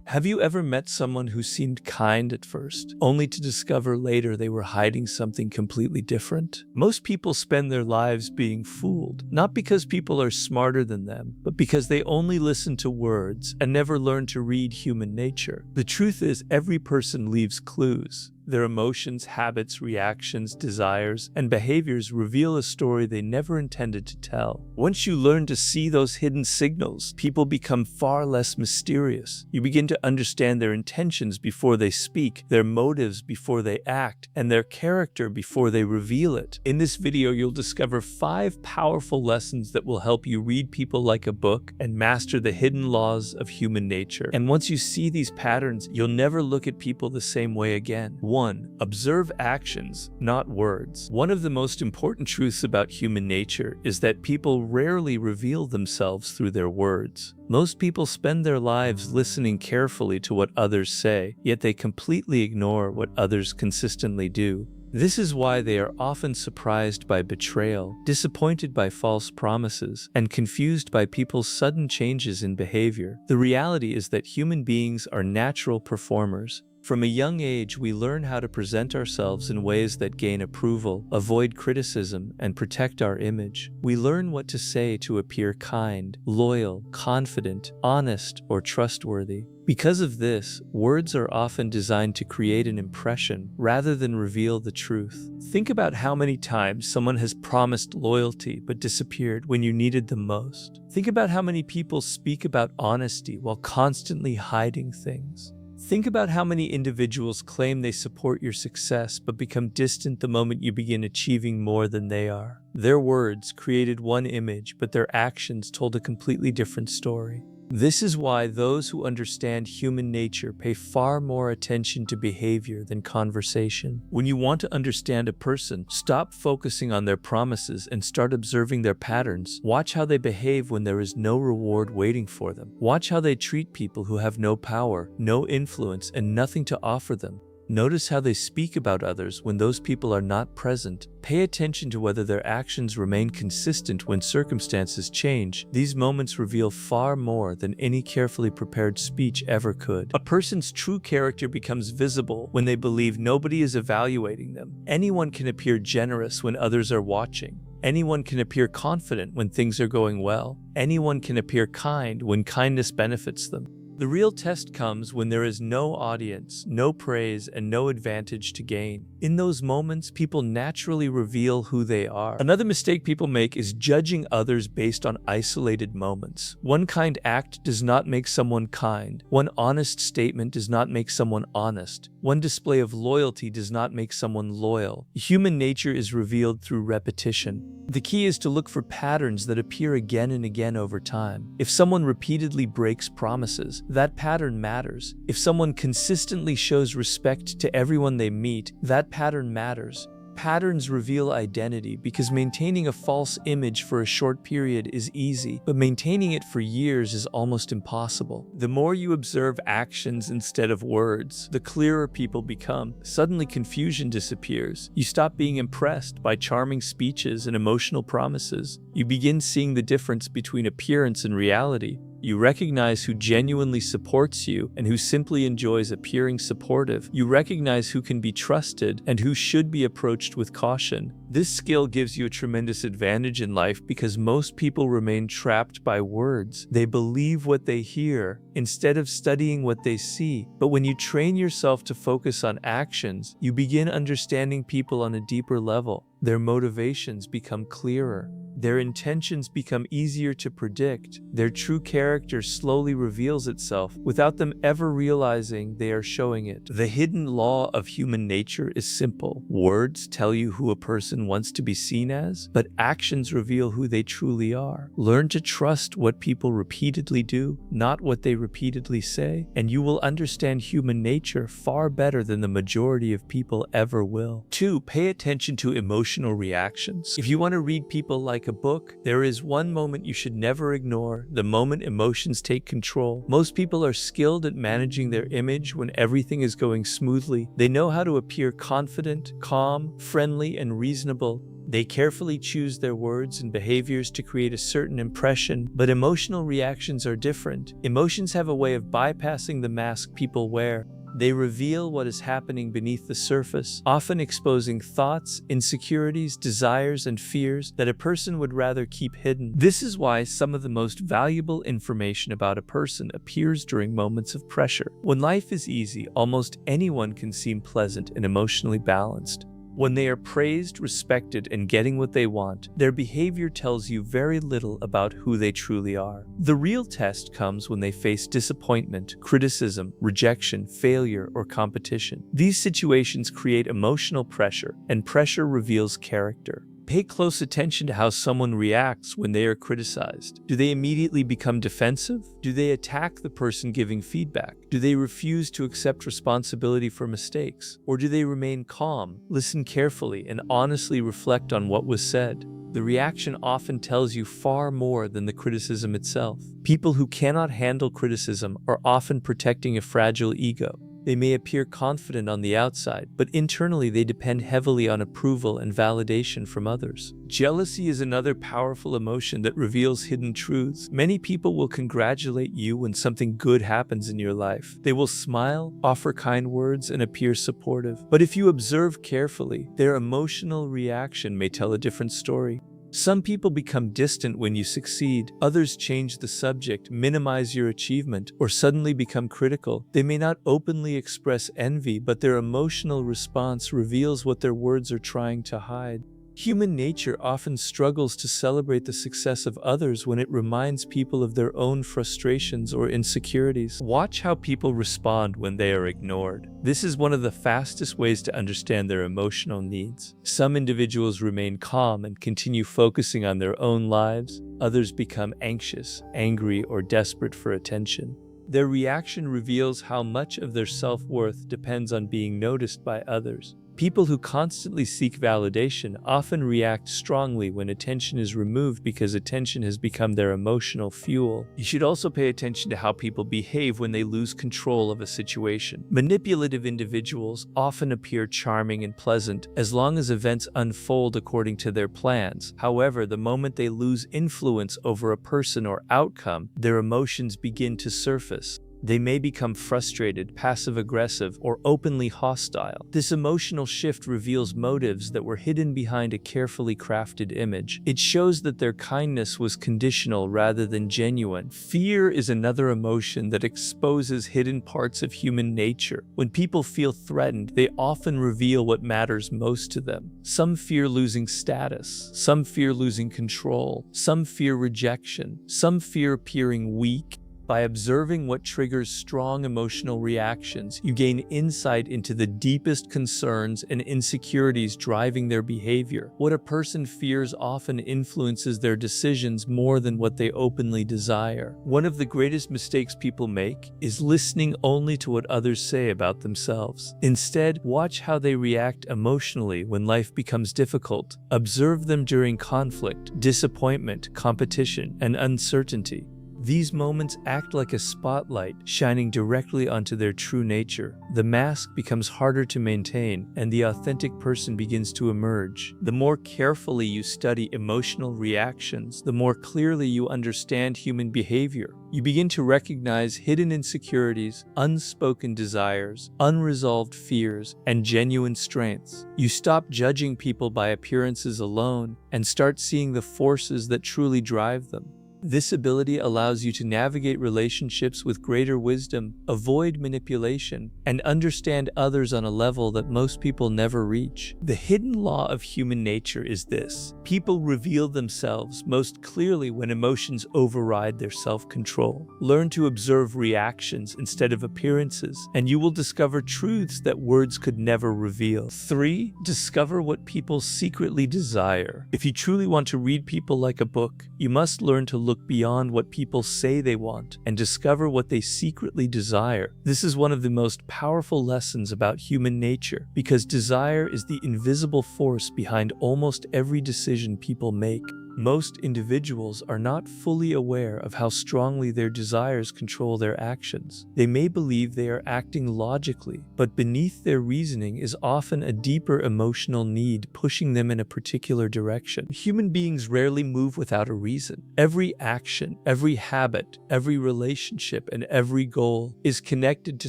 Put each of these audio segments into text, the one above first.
Have you ever met someone who seemed kind at first, only to discover later they were hiding something completely different? Most people spend their lives being fooled, not because people are smarter than them, but because they only listen to words and never learn to read human nature. The truth is, every person leaves clues. Their emotions, habits, reactions, desires, and behaviors reveal a story they never intended to tell. Once you learn to see those hidden signals, people become far less mysterious. You begin to understand their intentions before they speak, their motives before they act, and their character before they reveal it. In this video, you'll discover 5 powerful lessons that will help you read people like a book and master the hidden laws of human nature. And once you see these patterns, you'll never look at people the same way again. 1. Observe actions, not words. One of the most important truths about human nature is that people rarely reveal themselves through their words. Most people spend their lives listening carefully to what others say, yet they completely ignore what others consistently do. This is why they are often surprised by betrayal, disappointed by false promises, and confused by people's sudden changes in behavior. The reality is that human beings are natural performers. From a young age, we learn how to present ourselves in ways that gain approval, avoid criticism, and protect our image. We learn what to say to appear kind, loyal, confident, honest, or trustworthy. Because of this, words are often designed to create an impression rather than reveal the truth. Think about how many times someone has promised loyalty but disappeared when you needed them most. Think about how many people speak about honesty while constantly hiding things. Think about how many individuals claim they support your success but become distant the moment you begin achieving more than they are. Their words created one image, but their actions told a completely different story. This is why those who understand human nature pay far more attention to behavior than conversation. When you want to understand a person, stop focusing on their promises and start observing their patterns. Watch how they behave when there is no reward waiting for them. Watch how they treat people who have no power, no influence, and nothing to offer them. Notice how they speak about others when those people are not present. Pay attention to whether their actions remain consistent when circumstances change. These moments reveal far more than any carefully prepared speech ever could. A person's true character becomes visible when they believe nobody is evaluating them. Anyone can appear generous when others are watching. Anyone can appear confident when things are going well. Anyone can appear kind when kindness benefits them. The real test comes when there is no audience, no praise, and no advantage to gain. In those moments, people naturally reveal who they are. Another mistake people make is judging others based on isolated moments. One kind act does not make someone kind. One honest statement does not make someone honest. One display of loyalty does not make someone loyal. Human nature is revealed through repetition. The key is to look for patterns that appear again and again over time. If someone repeatedly breaks promises, that pattern matters. If someone consistently shows respect to everyone they meet, that pattern matters. Patterns reveal identity because maintaining a false image for a short period is easy, but maintaining it for years is almost impossible. The more you observe actions instead of words, the clearer people become. Suddenly, confusion disappears. You stop being impressed by charming speeches and emotional promises. You begin seeing the difference between appearance and reality. You recognize who genuinely supports you and who simply enjoys appearing supportive. You recognize who can be trusted and who should be approached with caution. This skill gives you a tremendous advantage in life because most people remain trapped by words. They believe what they hear instead of studying what they see. But when you train yourself to focus on actions, you begin understanding people on a deeper level. Their motivations become clearer. Their intentions become easier to predict. Their true character slowly reveals itself without them ever realizing they are showing it. The hidden law of human nature is simple. Words tell you who a person wants to be seen as, but actions reveal who they truly are. Learn to trust what people repeatedly do, not what they repeatedly say, and you will understand human nature far better than the majority of people ever will. 2. Pay attention to emotional reactions. If you want to read people like a book, there is one moment you should never ignore: the moment emotions take control. Most people are skilled at managing their image when everything is going smoothly. They know how to appear confident, calm, friendly, and reasonable. They carefully choose their words and behaviors to create a certain impression, but emotional reactions are different. Emotions have a way of bypassing the mask people wear. They reveal what is happening beneath the surface, often exposing thoughts, insecurities, desires, and fears that a person would rather keep hidden. This is why some of the most valuable information about a person appears during moments of pressure. When life is easy, almost anyone can seem pleasant and emotionally balanced. When they are praised, respected, and getting what they want, their behavior tells you very little about who they truly are. The real test comes when they face disappointment, criticism, rejection, failure, or competition. These situations create emotional pressure, and pressure reveals character. Pay close attention to how someone reacts when they are criticized. Do they immediately become defensive? Do they attack the person giving feedback? Do they refuse to accept responsibility for mistakes? Or do they remain calm, listen carefully, and honestly reflect on what was said? The reaction often tells you far more than the criticism itself. People who cannot handle criticism are often protecting a fragile ego. They may appear confident on the outside, but internally they depend heavily on approval and validation from others. Jealousy is another powerful emotion that reveals hidden truths. Many people will congratulate you when something good happens in your life. They will smile, offer kind words, and appear supportive. But if you observe carefully, their emotional reaction may tell a different story. Some people become distant when you succeed. Others change the subject, minimize your achievement, or suddenly become critical. They may not openly express envy, but their emotional response reveals what their words are trying to hide. Human nature often struggles to celebrate the success of others when it reminds people of their own frustrations or insecurities. Watch how people respond when they are ignored. This is one of the fastest ways to understand their emotional needs. Some individuals remain calm and continue focusing on their own lives. Others become anxious, angry, or desperate for attention. Their reaction reveals how much of their self-worth depends on being noticed by others. People who constantly seek validation often react strongly when attention is removed because attention has become their emotional fuel. You should also pay attention to how people behave when they lose control of a situation. Manipulative individuals often appear charming and pleasant as long as events unfold according to their plans. However, the moment they lose influence over a person or outcome, their emotions begin to surface. They may become frustrated, passive-aggressive, or openly hostile. This emotional shift reveals motives that were hidden behind a carefully crafted image. It shows that their kindness was conditional rather than genuine. Fear is another emotion that exposes hidden parts of human nature. When people feel threatened, they often reveal what matters most to them. Some fear losing status, some fear losing control, some fear rejection, some fear appearing weak. By observing what triggers strong emotional reactions, you gain insight into the deepest concerns and insecurities driving their behavior. What a person fears often influences their decisions more than what they openly desire. One of the greatest mistakes people make is listening only to what others say about themselves. Instead, watch how they react emotionally when life becomes difficult. Observe them during conflict, disappointment, competition, and uncertainty. These moments act like a spotlight, shining directly onto their true nature. The mask becomes harder to maintain, and the authentic person begins to emerge. The more carefully you study emotional reactions, the more clearly you understand human behavior. You begin to recognize hidden insecurities, unspoken desires, unresolved fears, and genuine strengths. You stop judging people by appearances alone and start seeing the forces that truly drive them. This ability allows you to navigate relationships with greater wisdom, avoid manipulation, and understand others on a level that most people never reach. The hidden law of human nature is this: people reveal themselves most clearly when emotions override their self-control. Learn to observe reactions instead of appearances, and you will discover truths that words could never reveal. 3. Discover what people secretly desire. If you truly want to read people like a book, you must learn to look beyond what people say they want and discover what they secretly desire. This is one of the most powerful lessons about human nature, because desire is the invisible force behind almost every decision people make. Most individuals are not fully aware of how strongly their desires control their actions. They may believe they are acting logically, but beneath their reasoning is often a deeper emotional need pushing them in a particular direction. Human beings rarely move without a reason. Every action, every habit, every relationship, and every goal is connected to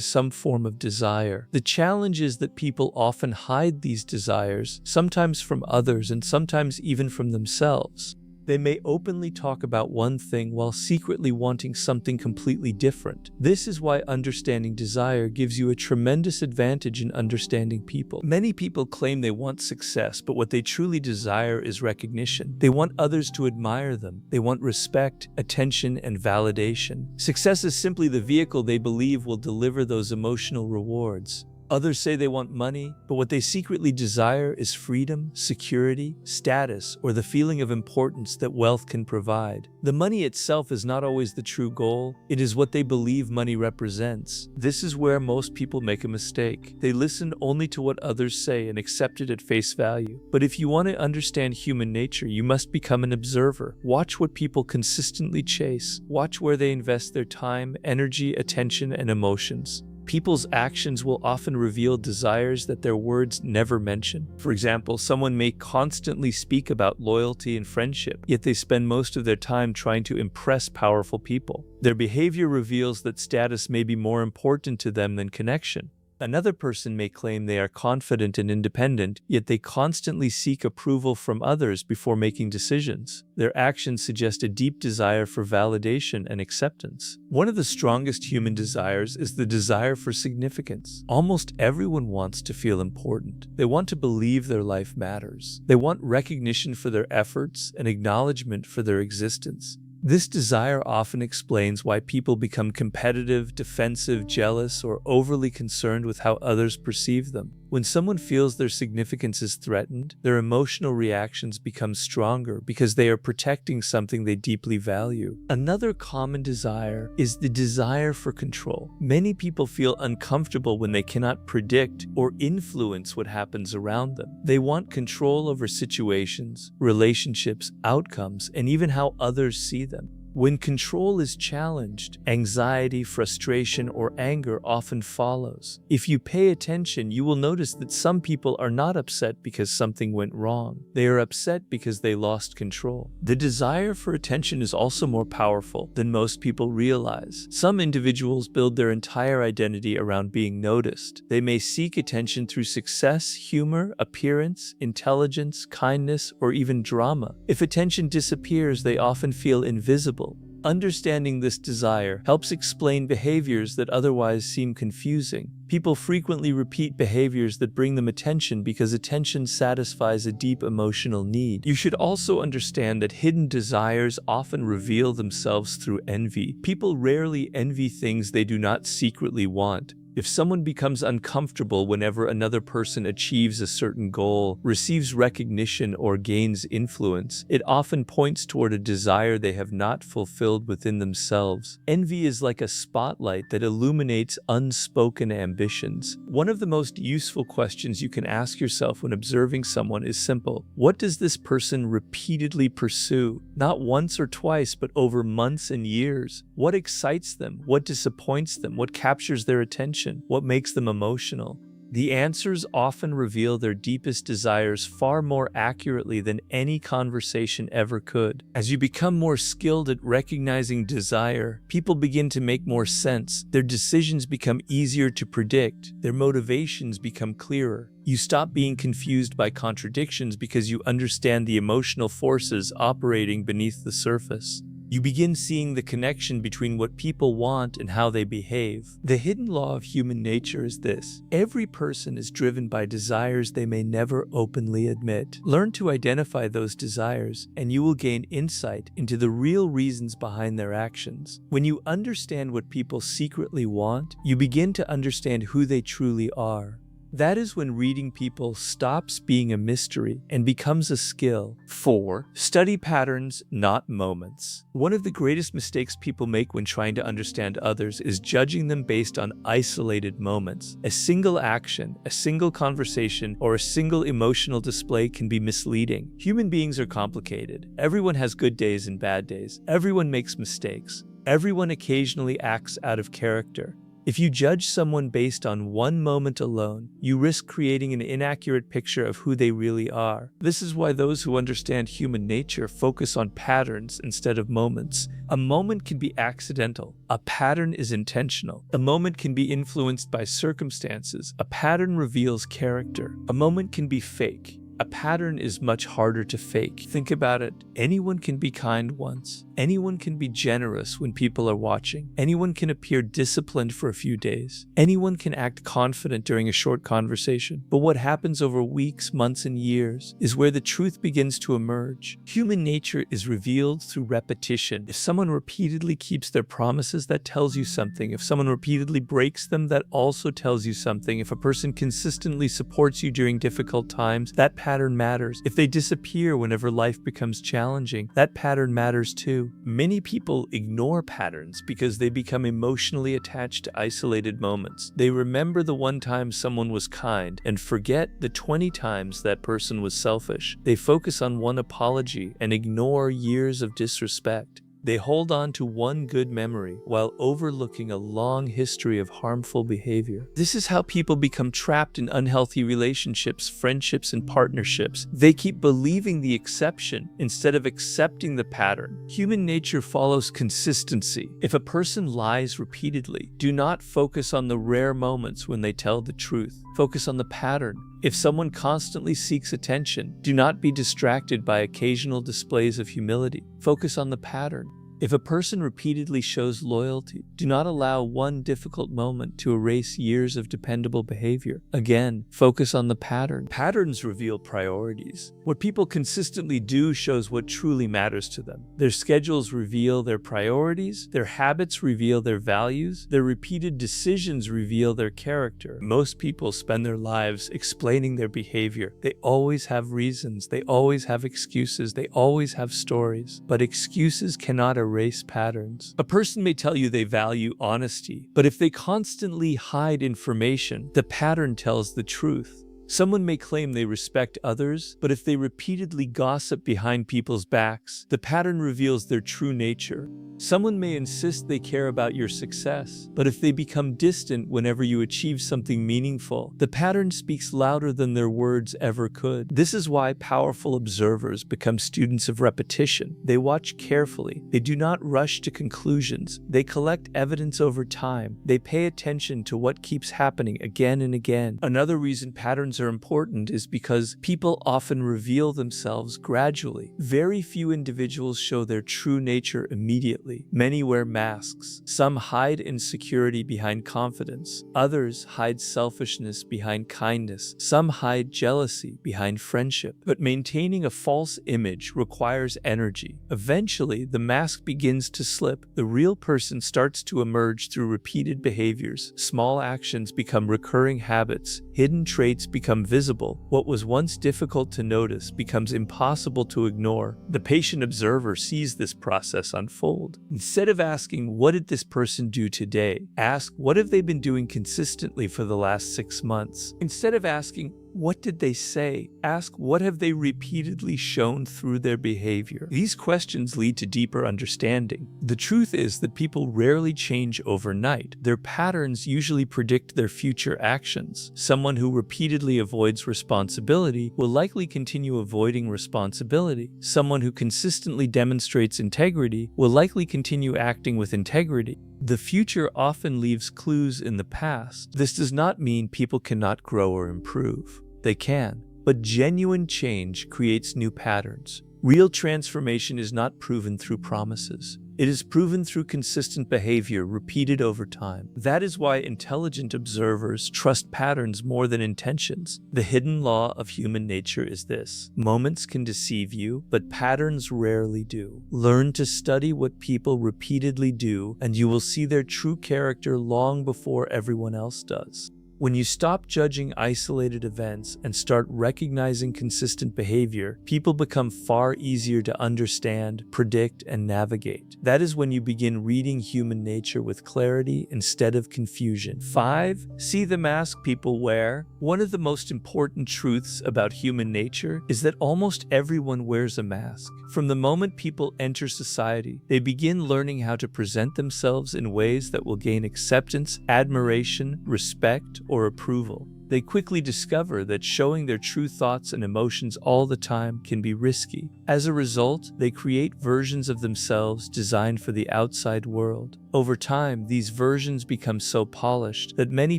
some form of desire. The challenge is that people often hide these desires, sometimes from others and sometimes even from themselves. They may openly talk about one thing while secretly wanting something completely different. This is why understanding desire gives you a tremendous advantage in understanding people. Many people claim they want success, but what they truly desire is recognition. They want others to admire them. They want respect, attention, and validation. Success is simply the vehicle they believe will deliver those emotional rewards. Others say they want money, but what they secretly desire is freedom, security, status, or the feeling of importance that wealth can provide. The money itself is not always the true goal. It is what they believe money represents. This is where most people make a mistake. They listen only to what others say and accept it at face value. But if you want to understand human nature, you must become an observer. Watch what people consistently chase. Watch where they invest their time, energy, attention, and emotions. People's actions will often reveal desires that their words never mention. For example, someone may constantly speak about loyalty and friendship, yet they spend most of their time trying to impress powerful people. Their behavior reveals that status may be more important to them than connection. Another person may claim they are confident and independent, yet they constantly seek approval from others before making decisions. Their actions suggest a deep desire for validation and acceptance. One of the strongest human desires is the desire for significance. Almost everyone wants to feel important. They want to believe their life matters. They want recognition for their efforts and acknowledgement for their existence. This desire often explains why people become competitive, defensive, jealous, or overly concerned with how others perceive them. When someone feels their significance is threatened, their emotional reactions become stronger because they are protecting something they deeply value. Another common desire is the desire for control. Many people feel uncomfortable when they cannot predict or influence what happens around them. They want control over situations, relationships, outcomes, and even how others see them. When control is challenged, anxiety, frustration, or anger often follows. If you pay attention, you will notice that some people are not upset because something went wrong. They are upset because they lost control. The desire for attention is also more powerful than most people realize. Some individuals build their entire identity around being noticed. They may seek attention through success, humor, appearance, intelligence, kindness, or even drama. If attention disappears, they often feel invisible. Understanding this desire helps explain behaviors that otherwise seem confusing. People frequently repeat behaviors that bring them attention because attention satisfies a deep emotional need. You should also understand that hidden desires often reveal themselves through envy. People rarely envy things they do not secretly want. If someone becomes uncomfortable whenever another person achieves a certain goal, receives recognition, or gains influence, it often points toward a desire they have not fulfilled within themselves. Envy is like a spotlight that illuminates unspoken ambitions. One of the most useful questions you can ask yourself when observing someone is simple. What does this person repeatedly pursue? Not once or twice, but over months and years. What excites them? What disappoints them? What captures their attention? What makes them emotional? The answers often reveal their deepest desires far more accurately than any conversation ever could. As you become more skilled at recognizing desire, people begin to make more sense. Their decisions become easier to predict. Their motivations become clearer. You stop being confused by contradictions because you understand the emotional forces operating beneath the surface. You begin seeing the connection between what people want and how they behave. The hidden law of human nature is this: every person is driven by desires they may never openly admit. Learn to identify those desires, and you will gain insight into the real reasons behind their actions. When you understand what people secretly want, you begin to understand who they truly are. That is when reading people stops being a mystery and becomes a skill. 4. Study patterns, not moments. One of the greatest mistakes people make when trying to understand others is judging them based on isolated moments. A single action, a single conversation, or a single emotional display can be misleading. Human beings are complicated. Everyone has good days and bad days. Everyone makes mistakes. Everyone occasionally acts out of character. If you judge someone based on one moment alone, you risk creating an inaccurate picture of who they really are. This is why those who understand human nature focus on patterns instead of moments. A moment can be accidental. A pattern is intentional. A moment can be influenced by circumstances. A pattern reveals character. A moment can be fake. A pattern is much harder to fake. Think about it. Anyone can be kind once. Anyone can be generous when people are watching. Anyone can appear disciplined for a few days. Anyone can act confident during a short conversation. But what happens over weeks, months, and years is where the truth begins to emerge. Human nature is revealed through repetition. If someone repeatedly keeps their promises, that tells you something. If someone repeatedly breaks them, that also tells you something. If a person consistently supports you during difficult times, that pattern matters. If they disappear whenever life becomes challenging, that pattern matters too. Many people ignore patterns because they become emotionally attached to isolated moments. They remember the one time someone was kind and forget the 20 times that person was selfish. They focus on one apology and ignore years of disrespect. They hold on to one good memory while overlooking a long history of harmful behavior. This is how people become trapped in unhealthy relationships, friendships, and partnerships. They keep believing the exception instead of accepting the pattern. Human nature follows consistency. If a person lies repeatedly, do not focus on the rare moments when they tell the truth. Focus on the pattern. If someone constantly seeks attention, do not be distracted by occasional displays of humility. Focus on the pattern. If a person repeatedly shows loyalty, do not allow one difficult moment to erase years of dependable behavior. Again, focus on the pattern. Patterns reveal priorities. What people consistently do shows what truly matters to them. Their schedules reveal their priorities, their habits reveal their values, their repeated decisions reveal their character. Most people spend their lives explaining their behavior. They always have reasons, they always have excuses, they always have stories. But excuses cannot erase patterns. A person may tell you they value honesty, but if they constantly hide information, the pattern tells the truth. Someone may claim they respect others, but if they repeatedly gossip behind people's backs, the pattern reveals their true nature. Someone may insist they care about your success, but if they become distant whenever you achieve something meaningful, the pattern speaks louder than their words ever could. This is why powerful observers become students of repetition. They watch carefully. They do not rush to conclusions. They collect evidence over time. They pay attention to what keeps happening again and again. Another reason patterns are important is because people often reveal themselves gradually. Very few individuals show their true nature immediately. Many wear masks. Some hide insecurity behind confidence. Others hide selfishness behind kindness. Some hide jealousy behind friendship. But maintaining a false image requires energy. Eventually, the mask begins to slip. The real person starts to emerge through repeated behaviors. Small actions become recurring habits. Hidden traits become visible. What was once difficult to notice becomes impossible to ignore. The patient observer sees this process unfold. Instead of asking, "What did this person do today?" ask, "What have they been doing consistently for the last 6 months?" Instead of asking, "What did they say?" ask, "What have they repeatedly shown through their behavior?" These questions lead to deeper understanding. The truth is that people rarely change overnight. Their patterns usually predict their future actions. Someone who repeatedly avoids responsibility will likely continue avoiding responsibility. Someone who consistently demonstrates integrity will likely continue acting with integrity. The future often leaves clues in the past. This does not mean people cannot grow or improve. They can, but genuine change creates new patterns. Real transformation is not proven through promises. It is proven through consistent behavior repeated over time. That is why intelligent observers trust patterns more than intentions. The hidden law of human nature is this: moments can deceive you, but patterns rarely do. Learn to study what people repeatedly do, and you will see their true character long before everyone else does. When you stop judging isolated events and start recognizing consistent behavior, people become far easier to understand, predict, and navigate. That is when you begin reading human nature with clarity instead of confusion. 5. See the mask people wear. One of the most important truths about human nature is that almost everyone wears a mask. From the moment people enter society, they begin learning how to present themselves in ways that will gain acceptance, admiration, respect, or approval. They quickly discover that showing their true thoughts and emotions all the time can be risky. As a result, they create versions of themselves designed for the outside world. Over time, these versions become so polished that many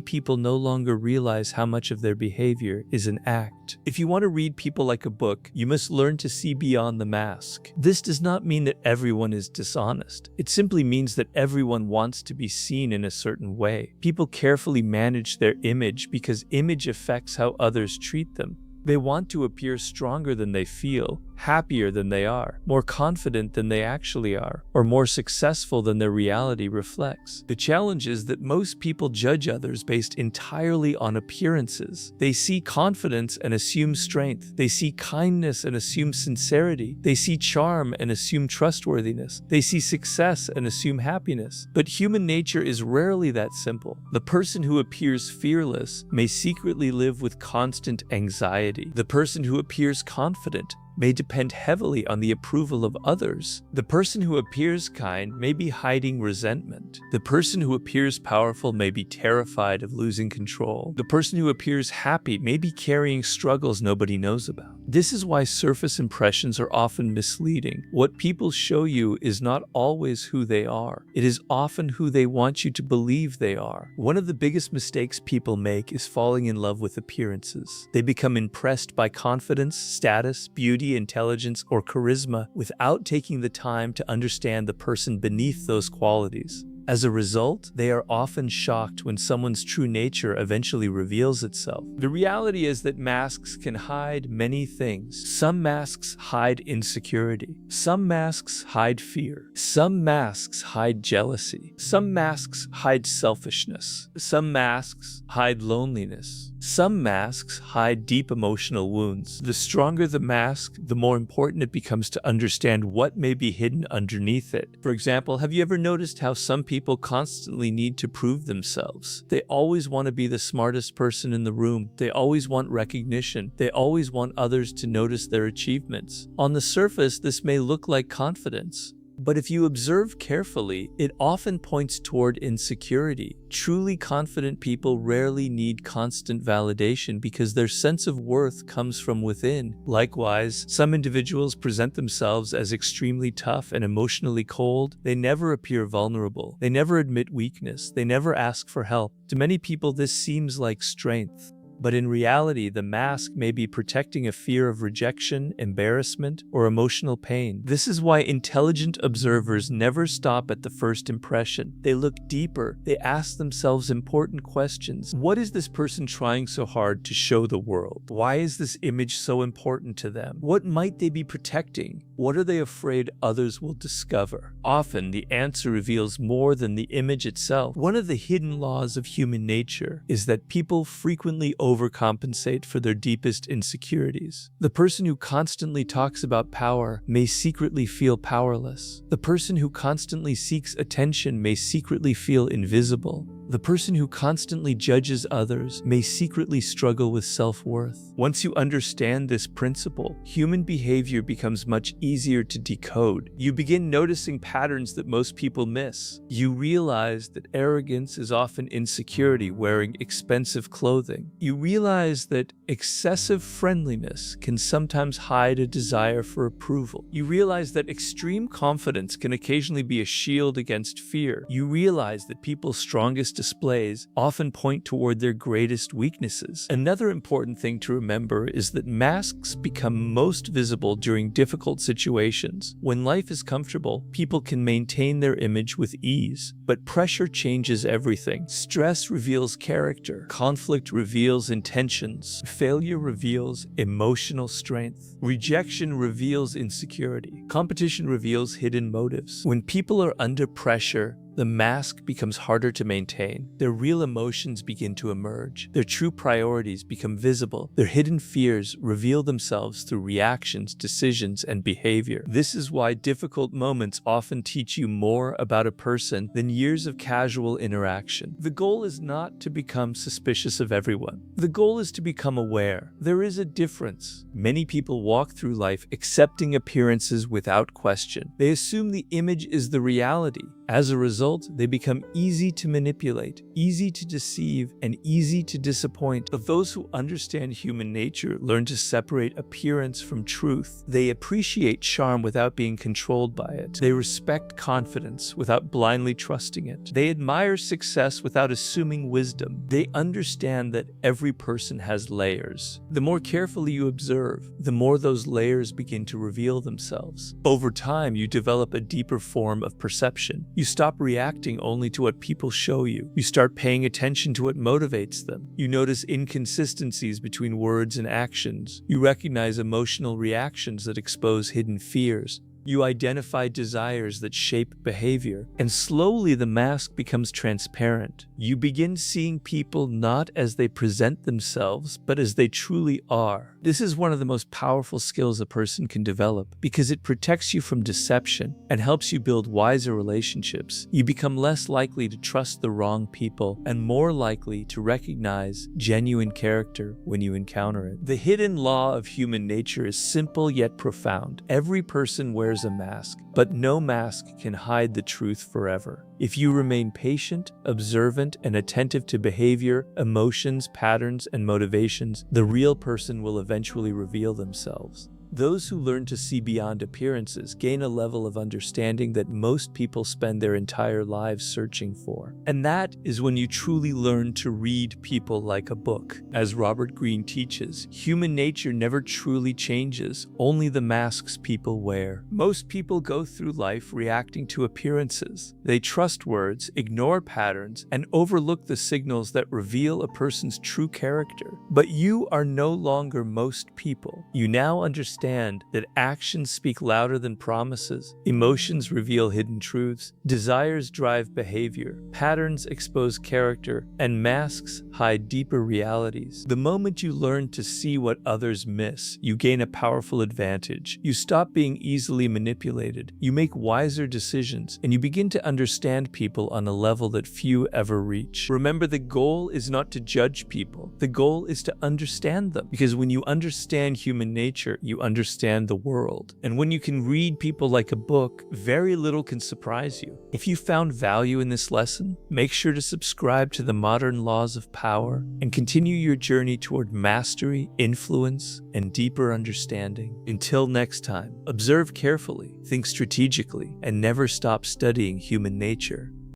people no longer realize how much of their behavior is an act. If you want to read people like a book, you must learn to see beyond the mask. This does not mean that everyone is dishonest. It simply means that everyone wants to be seen in a certain way. People carefully manage their image because image affects how others treat them. They want to appear stronger than they feel, happier than they are, more confident than they actually are, or more successful than their reality reflects. The challenge is that most people judge others based entirely on appearances. They see confidence and assume strength. They see kindness and assume sincerity. They see charm and assume trustworthiness. They see success and assume happiness. But human nature is rarely that simple. The person who appears fearless may secretly live with constant anxiety. The person who appears confident may depend heavily on the approval of others. The person who appears kind may be hiding resentment. The person who appears powerful may be terrified of losing control. The person who appears happy may be carrying struggles nobody knows about. This is why surface impressions are often misleading. What people show you is not always who they are. It is often who they want you to believe they are. One of the biggest mistakes people make is falling in love with appearances. They become impressed by confidence, status, beauty, intelligence, or charisma without taking the time to understand the person beneath those qualities. As a result, they are often shocked when someone's true nature eventually reveals itself. The reality is that masks can hide many things. Some masks hide insecurity. Some masks hide fear. Some masks hide jealousy. Some masks hide selfishness. Some masks hide loneliness. Some masks hide deep emotional wounds. The stronger the mask, the more important it becomes to understand what may be hidden underneath it. For example, have you ever noticed how some people constantly need to prove themselves? They always want to be the smartest person in the room. They always want recognition. They always want others to notice their achievements. On the surface, this may look like confidence. But if you observe carefully, it often points toward insecurity. Truly confident people rarely need constant validation because their sense of worth comes from within. Likewise, some individuals present themselves as extremely tough and emotionally cold. They never appear vulnerable. They never admit weakness. They never ask for help. To many people, this seems like strength. But in reality, the mask may be protecting a fear of rejection, embarrassment, or emotional pain. This is why intelligent observers never stop at the first impression. They look deeper. They ask themselves important questions. What is this person trying so hard to show the world? Why is this image so important to them? What might they be protecting? What are they afraid others will discover? Often, the answer reveals more than the image itself. One of the hidden laws of human nature is that people frequently overcompensate for their deepest insecurities. The person who constantly talks about power may secretly feel powerless. The person who constantly seeks attention may secretly feel invisible. The person who constantly judges others may secretly struggle with self-worth. Once you understand this principle, human behavior becomes much easier to decode. You begin noticing patterns that most people miss. You realize that arrogance is often insecurity wearing expensive clothing. You realize that excessive friendliness can sometimes hide a desire for approval. You realize that extreme confidence can occasionally be a shield against fear. You realize that people's strongest displays often point toward their greatest weaknesses. Another important thing to remember is that masks become most visible during difficult situations. When life is comfortable, people can maintain their image with ease, but pressure changes everything. Stress reveals character. Conflict reveals intentions. Failure reveals emotional strength. Rejection reveals insecurity. Competition reveals hidden motives. When people are under pressure, the mask becomes harder to maintain. Their real emotions begin to emerge. Their true priorities become visible. Their hidden fears reveal themselves through reactions, decisions, and behavior. This is why difficult moments often teach you more about a person than years of casual interaction. The goal is not to become suspicious of everyone. The goal is to become aware. There is a difference. Many people walk through life accepting appearances without question. They assume the image is the reality. As a result, they become easy to manipulate, easy to deceive, and easy to disappoint. But those who understand human nature learn to separate appearance from truth. They appreciate charm without being controlled by it. They respect confidence without blindly trusting it. They admire success without assuming wisdom. They understand that every person has layers. The more carefully you observe, the more those layers begin to reveal themselves. Over time, you develop a deeper form of perception. You stop reacting only to what people show you. You start paying attention to what motivates them. You notice inconsistencies between words and actions. You recognize emotional reactions that expose hidden fears. You identify desires that shape behavior, and slowly the mask becomes transparent. You begin seeing people not as they present themselves, but as they truly are. This is one of the most powerful skills a person can develop because it protects you from deception and helps you build wiser relationships. You become less likely to trust the wrong people and more likely to recognize genuine character when you encounter it. The hidden law of human nature is simple yet profound. Every person wears a mask, but no mask can hide the truth forever. If you remain patient, observant, and attentive to behavior, emotions, patterns, and motivations, the real person will eventually reveal themselves. Those who learn to see beyond appearances gain a level of understanding that most people spend their entire lives searching for. And that is when you truly learn to read people like a book. As Robert Greene teaches, human nature never truly changes, only the masks people wear. Most people go through life reacting to appearances. They trust words, ignore patterns, and overlook the signals that reveal a person's true character. But you are no longer most people. You now understand that actions speak louder than promises, emotions reveal hidden truths, desires drive behavior, patterns expose character, and masks hide deeper realities. The moment you learn to see what others miss, you gain a powerful advantage. You stop being easily manipulated, you make wiser decisions, and you begin to understand people on a level that few ever reach. Remember, the goal is not to judge people. The goal is to understand them, because when you understand human nature, you understand the world. And when you can read people like a book, very little can surprise you. If you found value in this lesson, make sure to subscribe to the Modern Laws of Power and continue your journey toward mastery, influence, and deeper understanding. Until next time, observe carefully, think strategically, and never stop studying human nature.